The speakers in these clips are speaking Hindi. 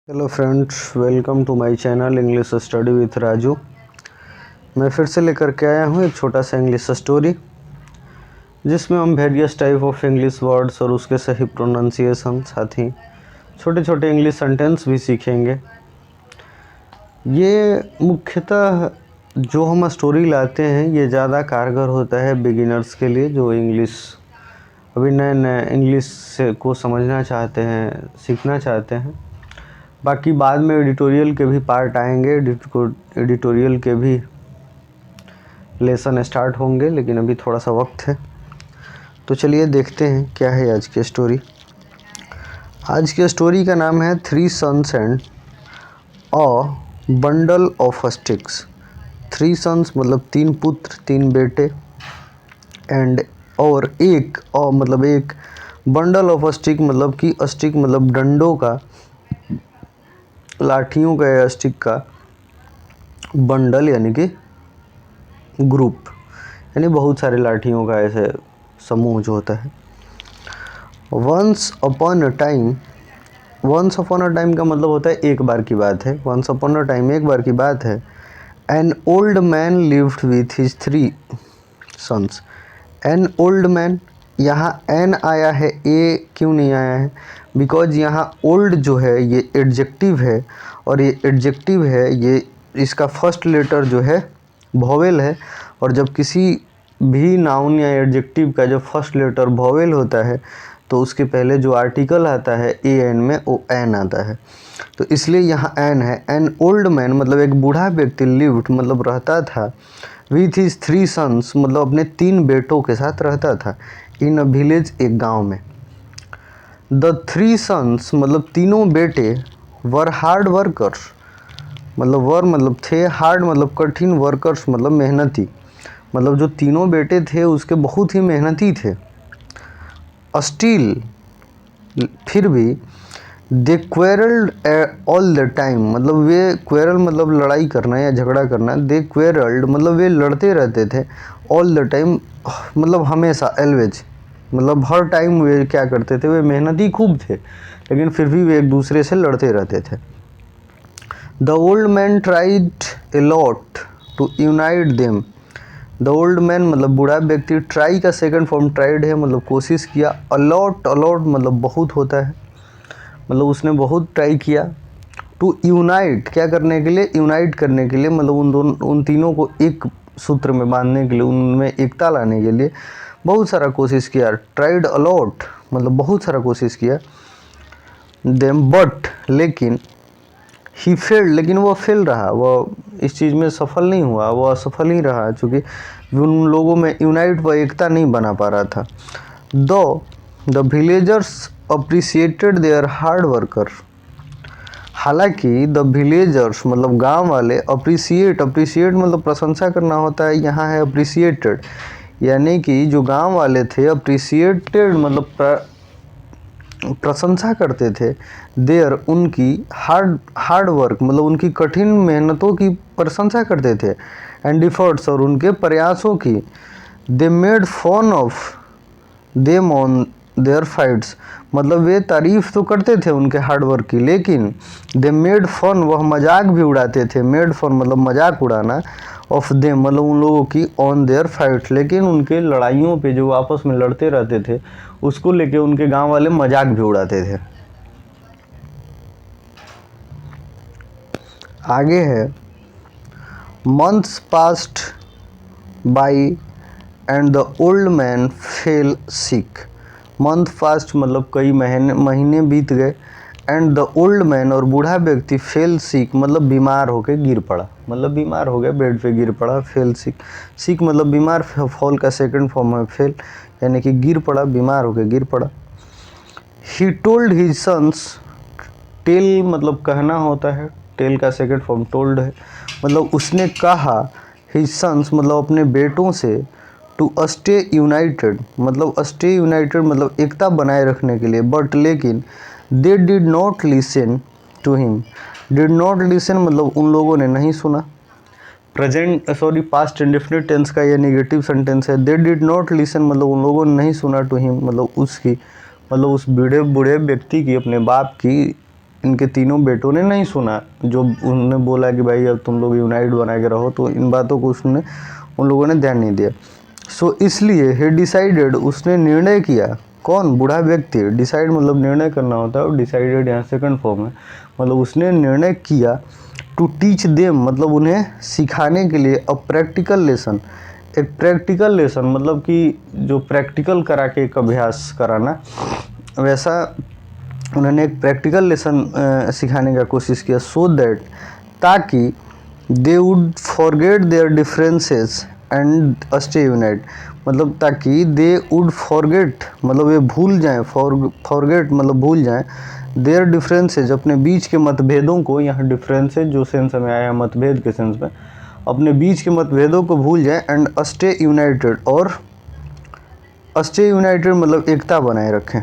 Hello friends, welcome to my channel English study with Raju. मैं फिर से लेकर के आया हूँ एक छोटा सा इंग्लिश स्टोरी जिसमें हम various type of English words और उसके सही प्रोनाउंसिएशन, साथ ही छोटे छोटे इंग्लिश सेंटेंस भी सीखेंगे। ये मुख्यतः जो हम स्टोरी लाते हैं ये ज़्यादा कारगर होता है बिगिनर्स के लिए, जो इंग्लिश अभी नए नए इंग्लिश को समझना चाहते हैं, सीखना चाहते हैं। बाकी बाद में एडिटोरियल के भी पार्ट आएंगे, एडिटोरियल के भी लेसन स्टार्ट होंगे, लेकिन अभी थोड़ा सा वक्त है। तो चलिए देखते हैं क्या है आज की स्टोरी। आज की स्टोरी का नाम है 3 sons and a bundle of sticks. 3 sons मतलब 3 पुत्र, 3 बेटे, एंड और एक मतलब एक बंडल ऑफ स्टिक मतलब कि स्टिक मतलब डंडों का, लाठियों का या स्टिक का बंडल यानी कि ग्रुप, यानी बहुत सारे लाठियों का ऐसे समूह जो होता है। Once upon a time, once upon a time का मतलब होता है एक बार की बात है। वंस अपॉन अ टाइम एक बार की बात है। An old man lived with his 3 sons. An old man, यहाँ एन आया है, ए क्यों नहीं आया है? बिकॉज यहाँ ओल्ड जो है ये एडजेक्टिव है, और ये एडजेक्टिव है, ये इसका फर्स्ट लेटर जो है वोवेल है, और जब किसी भी नाउन या एडजेक्टिव का जो फर्स्ट लेटर वोवेल होता है तो उसके पहले जो आर्टिकल आता है ए एन में वो एन आता है, तो इसलिए यहाँ एन है। एन ओल्ड मैन मतलब एक बूढ़ा व्यक्ति, लिव्ड मतलब रहता था, विथ हिज 3 सन्स मतलब अपने 3 बेटों के साथ रहता था, इन अ विलेज एक गांव में। द 3 सन्स मतलब तीनों बेटे, वर हार्ड वर्कर्स मतलब वर मतलब थे, हार्ड मतलब कठिन, वर्कर्स मतलब मेहनती, मतलब जो तीनों बेटे थे उसके बहुत ही मेहनती थे। स्टिल फिर भी, दे क्वेरल्ड ऑल द टाइम मतलब वे, क्वेरल मतलब लड़ाई करना या झगड़ा करना, दे क्वेरल्ड मतलब वे लड़ते रहते थे, ऑल द टाइम मतलब हमेशा, एलवेज मतलब हर टाइम वे क्या करते थे, वे मेहनती खूब थे लेकिन फिर भी वे एक दूसरे से लड़ते रहते थे। The old man tried a lot to unite them. The old man मतलब बूढ़ा व्यक्ति, ट्राई का सेकंड फॉर्म ट्राइड है मतलब कोशिश किया, अलॉट, अलॉट मतलब बहुत होता है, मतलब उसने बहुत ट्राई किया। टू यूनाइट क्या करने के लिए? यूनाइट करने के लिए, मतलब उन तीनों को एक सूत्र में बांधने के लिए, उनमें एकता लाने के लिए बहुत सारा कोशिश किया। ट्राइड अलॉट मतलब बहुत सारा कोशिश किया। देम बट लेकिन, ही फेल्ड लेकिन वो फेल रहा, वो इस चीज़ में सफल नहीं हुआ, वो असफल ही रहा, चूँकि उन लोगों में यूनाइट व एकता नहीं बना पा रहा था। दो the villagers appreciated there hard worker, हालांकि द विलेजर्स मतलब गांव वाले, अप्रिसिएट मतलब प्रशंसा करना होता है, यहाँ है अप्रिसिएटेड, यानी कि जो गांव वाले थे अप्रिसिएटेड मतलब प्रशंसा करते थे, देयर उनकी, हार्ड वर्क मतलब उनकी कठिन मेहनतों की प्रशंसा करते थे, एंड एफर्ट्स और उनके प्रयासों की। They made fun of them on their fights मतलब वे तारीफ तो करते थे उनके हार्ड वर्क की, लेकिन दे मेड फन वह मजाक भी उड़ाते थे। मेड फन मतलब मजाक उड़ाना, ऑफ देम मतलब उन लोगों की, ऑन देयर फाइट्स लेकिन उनके लड़ाइयों पे जो आपस में लड़ते रहते थे उसको लेके उनके गांव वाले मजाक भी उड़ाते थे। आगे है, months past by and the old man fail sick. Month past मतलब कई महीने बीत गए, एंड द ओल्ड मैन और बूढ़ा व्यक्ति, फेल सिक मतलब बीमार होकर गिर पड़ा, मतलब बीमार हो गया, बेड पे गिर पड़ा, फेल सिक। सिक मतलब बीमार, फॉल का सेकंड फॉर्म है फेल, यानी कि गिर पड़ा, बीमार होकर गिर पड़ा। He told his sons, tell मतलब कहना होता है, टेल का सेकंड फॉर्म टोल्ड है, मतलब उसने कहा, हिज सन्स मतलब अपने बेटों से, टू स्टे यूनाइटेड मतलब स्टे यूनाइटेड मतलब एकता बनाए रखने के लिए, बट लेकिन, they did not listen to him. Did not listen मतलब उन लोगों ने नहीं सुना। पास्ट इंडेफिनिट टेंस का ये नेगेटिव सेंटेंस है। दे डिड नॉट लिसन मतलब उन लोगों ने नहीं सुना, टू हिम मतलब उसकी, मतलब उस बूढ़े व्यक्ति की, अपने बाप की इनके तीनों बेटों ने नहीं सुना, जो उन्होंने बोला कि भाई अब तुम लोग यूनाइट बना के रहो, तो इन बातों को उसने उन लोगों ने ध्यान नहीं दिया। सो इसलिए ही डिसाइडेड, उसने निर्णय किया। कौन? बूढ़ा व्यक्ति। डिसाइड मतलब निर्णय करना होता है, और डिसाइडेड यहाँ सेकंड फॉर्म है, मतलब उसने निर्णय किया। टू टीच देम मतलब उन्हें सिखाने के लिए अ प्रैक्टिकल लेसन, एक प्रैक्टिकल लेसन मतलब कि जो प्रैक्टिकल करा के एक अभ्यास कराना, वैसा उन्होंने एक प्रैक्टिकल लेसन सिखाने का कोशिश किया। सो दैट, ताकि they would forget there differences and stay unite, मतलब ताकि दे वुड फॉरगेट मतलब ये भूल जाएं, फॉरगेट मतलब भूल जाएं, देयर डिफरेंसेज अपने बीच के मतभेदों को, यहाँ डिफरेंसेज जो सेंस में आया मतभेद के सेंस में, अपने बीच के मतभेदों को भूल जाएं, एंड स्टे यूनाइटेड, और स्टे यूनाइटेड मतलब एकता बनाए रखें।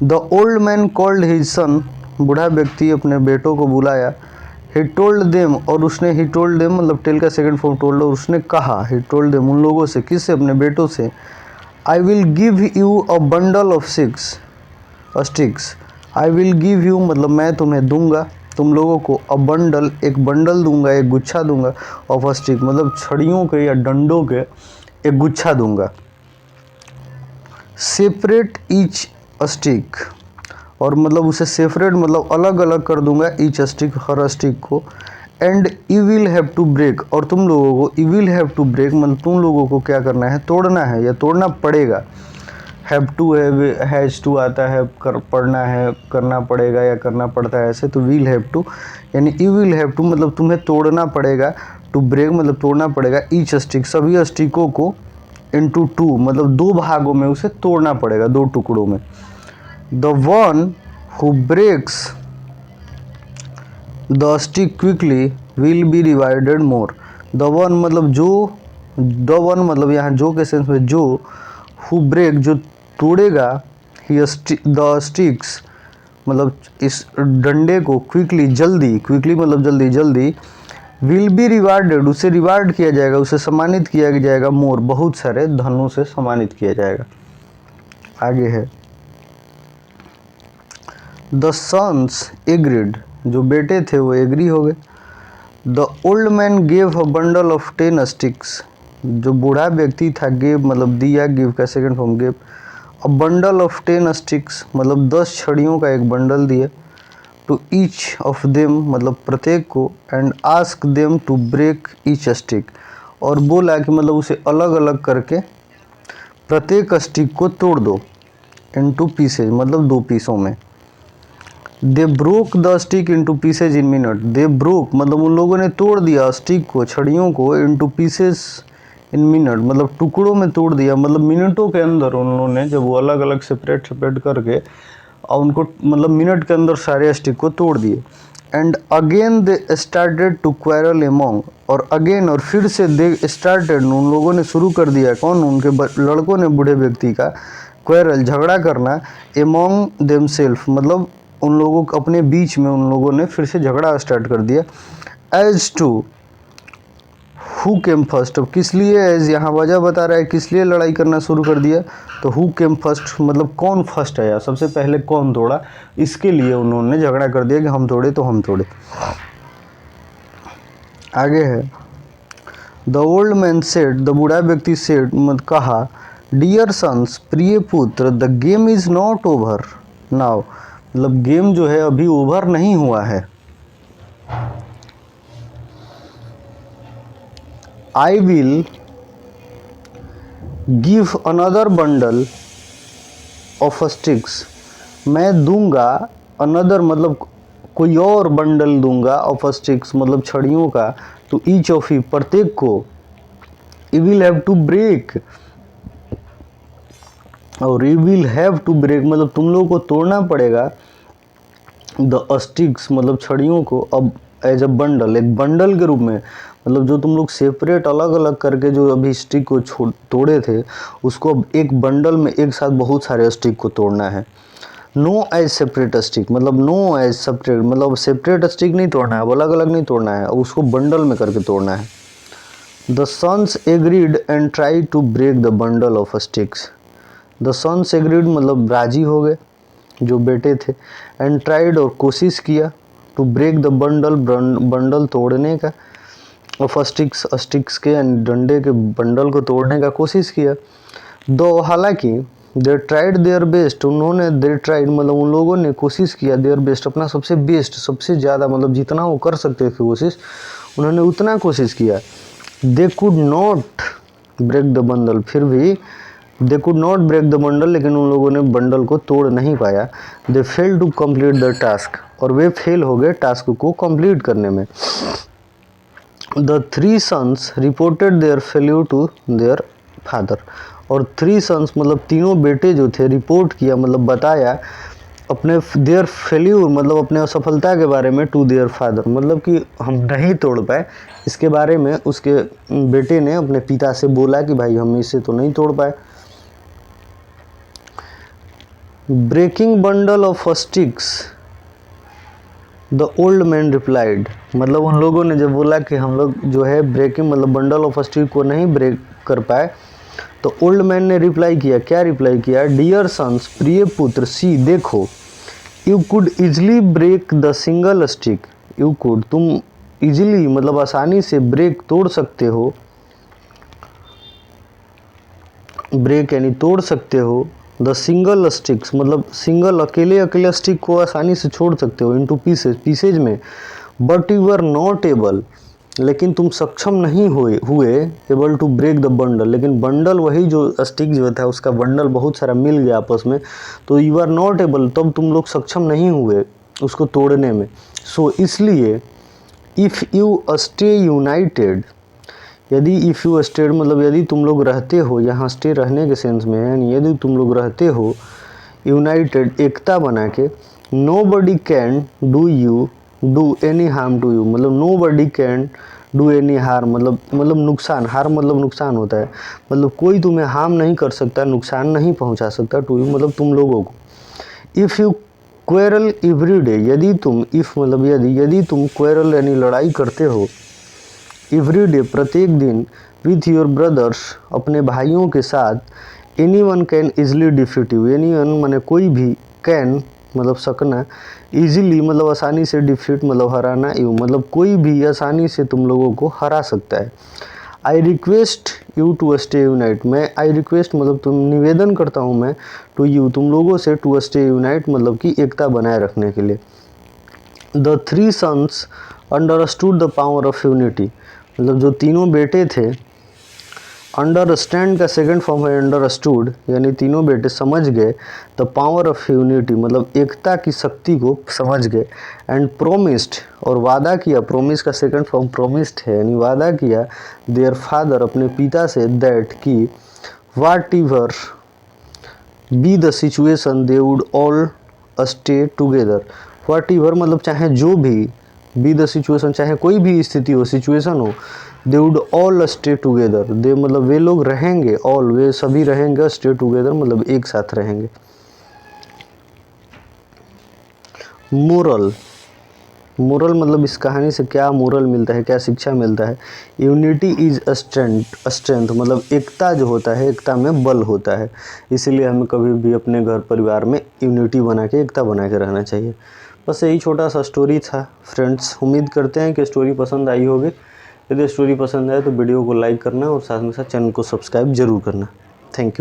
The old man called his son, बूढ़ा व्यक्ति अपने बेटों को बुलाया। ही टोल्ड देम, और उसने ही टोल्ड देम मतलब टेल का सेकंड फॉर्म टोल्ड, और उसने कहा, ही टोल्ड देम उन लोगों से, किससे? अपने बेटों से। I will give you a bundle of 6 sticks, I will give you मतलब मैं तुम्हें दूंगा, तुम लोगों को, अ बंडल एक बंडल दूंगा, एक गुच्छा दूंगा, ऑफ अ स्टिक मतलब छड़ियों के या डंडों के एक गुच्छा दूंगा। सेपरेट ईच स्टिक, और मतलब उसे सेपरेट मतलब अलग अलग कर दूंगा, ईच स्टिक हर स्टिक को। And you will have to break, और तुम लोगों को, you will have to break मतलब तुम लोगों को क्या करना है? तोड़ना है या तोड़ना पड़ेगा। हैव टू है, हैज टू आता है, पढ़ना है, करना पड़ेगा या करना पड़ता है ऐसे, तो विल हैव टू यानी यू विल हैव टू मतलब तुम्हें तोड़ना पड़ेगा। टू ब्रेक मतलब तोड़ना पड़ेगा, ईच स्टिक सभी स्टिकों को, इनटू 2 मतलब 2 भागों में उसे तोड़ना पड़ेगा, 2 टुकड़ों में। The one who breaks the stick quickly will be rewarded more. The one मतलब जो, द वन मतलब यहाँ जो के सेंस में जो, हु ब्रेक जो तोड़ेगा, ही द स्टिक्स मतलब इस डंडे को, क्विकली जल्दी, क्विकली मतलब जल्दी जल्दी, विल बी रिवार्डेड उसे रिवार्ड किया जाएगा, उसे सम्मानित किया जाएगा, मोर बहुत सारे धनों से सम्मानित किया जाएगा। आगे है द सन्स एग्रीड, जो बेटे थे वो एग्री हो गए। The old man gave a bundle of 10 sticks, जो बूढ़ा व्यक्ति था गेव मतलब दिया, गिव का second form gave, a bundle of 10 sticks मतलब 10 छड़ियों का एक बंडल दिया। टू ईच ऑफ देम मतलब प्रत्येक को, and ask them to break each stick, और बोला कि मतलब उसे अलग अलग करके प्रत्येक स्टिक को तोड़ दो, इनटू पीसेज मतलब 2 पीसों में। They broke the stick into pieces in minute, they broke मतलब उन लोगों ने तोड़ दिया स्टिक को, छड़ियों को, इनटू पीसेज इन मिनट मतलब टुकड़ों में तोड़ दिया, मतलब मिनटों के अंदर उन्होंने ने जब वो अलग अलग सेपरेट करके और उनको मतलब मिनट के अंदर सारे स्टिक को तोड़ दिए। And again they started to quarrel among, और अगेन और फिर से दे स्टार्टेड उन लोगों ने शुरू कर दिया, कौन? उनके लड़कों ने, बूढ़े व्यक्ति का, क्वारल झगड़ा करना, एमोंग देमसेल्फ मतलब उन लोगों को अपने बीच में उन लोगों ने फिर से झगड़ा स्टार्ट कर दिया। As to who came first, अब किस लिए, एज यहाँ वजह बता रहा है किस लिए लड़ाई करना शुरू कर दिया, तो हु केम फर्स्ट मतलब कौन फर्स्ट आया, सबसे पहले कौन तोड़ा, इसके लिए उन्होंने झगड़ा कर दिया कि हम तोड़े तो हम तोड़े। आगे है the old man said, the बूढ़ा व्यक्ति सेड मत कहा, डियर सन्स प्रिय पुत्र, the game is not over now मतलब गेम जो है अभी ओवर नहीं हुआ है। I will give another bundle of sticks, मैं दूंगा, अनदर मतलब कोई और बंडल दूंगा, ऑफ स्टिक्स मतलब छड़ियों का, तो ईच ऑफ यू प्रत्येक को, you will have to break, और you will have to break मतलब तुम लोगों को तोड़ना पड़ेगा, द स्टिक्स मतलब छड़ियों को, अब एज अ बंडल एक बंडल के रूप में मतलब जो तुम लोग सेपरेट अलग अलग करके जो अभी स्टिक को तोड़े थे उसको अब एक बंडल में एक साथ बहुत सारे स्टिक को तोड़ना है। नो एज सेपरेट स्टिक मतलब नो एज सेपरेट मतलब सेपरेट स्टिक नहीं तोड़ना है, अब अलग अलग नहीं तोड़ना है, उसको बंडल में करके तोड़ना है। The sons agreed and try to break the bundle of sticks, the sons agreed मतलब राजी हो गए, जो बेटे थे, एंड ट्राइड और कोशिश किया, to break the bundle, bundle तोड़ने का, ऑफ स्टिक्स, स्टिक्स के यानी डंडे के बंडल को तोड़ने का कोशिश किया। दो हालांकि दे ट्राइड देयर बेस्ट, उन्होंने दे ट्राइड मतलब उन लोगों ने कोशिश किया, देयर बेस्ट अपना सबसे बेस्ट, सबसे ज़्यादा मतलब जितना वो कर सकते थे कोशिश उन्होंने उतना कोशिश किया। They could not break the bundle, फिर भी they could not break the bundle, लेकिन उन लोगों ने बंडल को तोड़ नहीं पाया। They fail to complete the task, और वे फेल हो गए टास्क को कंप्लीट करने में। The three sons reported their failure to their father, और थ्री सन्स मतलब तीनों बेटे जो थे रिपोर्ट किया मतलब बताया अपने देयर फेल्यूर मतलब अपने असफलता के बारे में टू देयर फादर, मतलब कि हम नहीं तोड़ पाए इसके बारे में उसके बेटे ने अपने पिता से बोला कि भाई हम इसे तो नहीं तोड़ पाए। Breaking bundle of sticks, the old man replied, मतलब उन लोगों ने जब बोला कि हम लोग जो है ब्रेकिंग मतलब बंडल ऑफ स्टिक को नहीं ब्रेक कर पाए, तो ओल्ड मैन ने रिप्लाई किया, क्या रिप्लाई किया, डियर सन्स, प्रिय पुत्र, सी देखो, you could easily break the single stick, you could तुम इजीली मतलब आसानी से ब्रेक तोड़ सकते हो, ब्रेक यानी तोड़ सकते हो, द सिंगल स्टिक्स मतलब सिंगल अकेले स्टिक को आसानी से छोड़ सकते हो, इनटू पीसेज, पीसेज में, but you are not able, लेकिन तुम सक्षम नहीं हुए able to break the bundle, लेकिन बंडल वही जो स्टिक जो था उसका बंडल बहुत सारा मिल गया आपस में, तो यू आर नॉट एबल, तब तुम लोग सक्षम नहीं हुए उसको तोड़ने में। सो इसलिए इफ़ यू स्टे यूनाइटेड, यदि इफ़ यू स्टेड मतलब यदि तुम लोग रहते हो, यहाँ स्टे रहने के सेंस में है, यानी यदि तुम लोग रहते हो यूनाइटेड एकता बना के, nobody can do any harm to you, मतलब nobody can do any harm मतलब नुकसान, हार्म मतलब नुकसान होता है, मतलब कोई तुम्हें हार्म नहीं कर सकता, नुकसान नहीं पहुँचा सकता टू यू मतलब तुम लोगों को। If you quarrel every day, यदि तुम इफ़ मतलब यदि तुम क्वेरल यानी लड़ाई करते हो, एवरी डे प्रत्येक दिन, विथ योर ब्रदर्स अपने भाइयों के साथ, any one can easily defeat you, any one माने कोई भी, कैन मतलब सकना, ईजिली मतलब आसानी से, डिफीट मतलब हराना, यू मतलब कोई भी आसानी से तुम लोगों को हरा सकता है। I request you to stay unite, मैं आई रिक्वेस्ट मतलब तुम निवेदन करता हूँ मैं, टू यू तुम लोगों से, टू स्टे यूनाइट मतलब कि एकता बनाए रखने के लिए। The three sons understood the power of unity, मतलब जो तीनों बेटे थे, अंडरस्टैंड का सेकंड फॉर्म है अंडरस्टूड, यानी तीनों बेटे समझ गए द पावर ऑफ यूनिटी मतलब एकता की शक्ति को समझ गए, एंड प्रोमिस्ड और वादा किया, प्रोमिस का सेकंड फॉर्म प्रोमिस्ड है यानी वादा किया, देयर फादर अपने पिता से, दैट की whatever be the situation they would all stay together, whatever मतलब चाहे जो भी, बी द सिचुएशन चाहे कोई भी स्थिति हो, सिचुएशन हो, they would all stay together, they मतलब वे लोग रहेंगे, ऑल वे सभी रहेंगे, स्टे टुगेदर मतलब एक साथ रहेंगे। मोरल, मोरल मतलब इस कहानी से क्या मोरल मिलता है, क्या शिक्षा मिलता है, यूनिटी इज स्ट्रेंथ मतलब एकता जो होता है, एकता में बल होता है, इसीलिए हमें कभी भी अपने घर परिवार में यूनिटी बना के, एकता बना के रहना चाहिए। बस यही छोटा सा स्टोरी था फ्रेंड्स, उम्मीद करते हैं कि स्टोरी पसंद आई होगी। यदि स्टोरी पसंद आए तो वीडियो को लाइक करना और साथ में साथ चैनल को सब्सक्राइब जरूर करना। Thank you.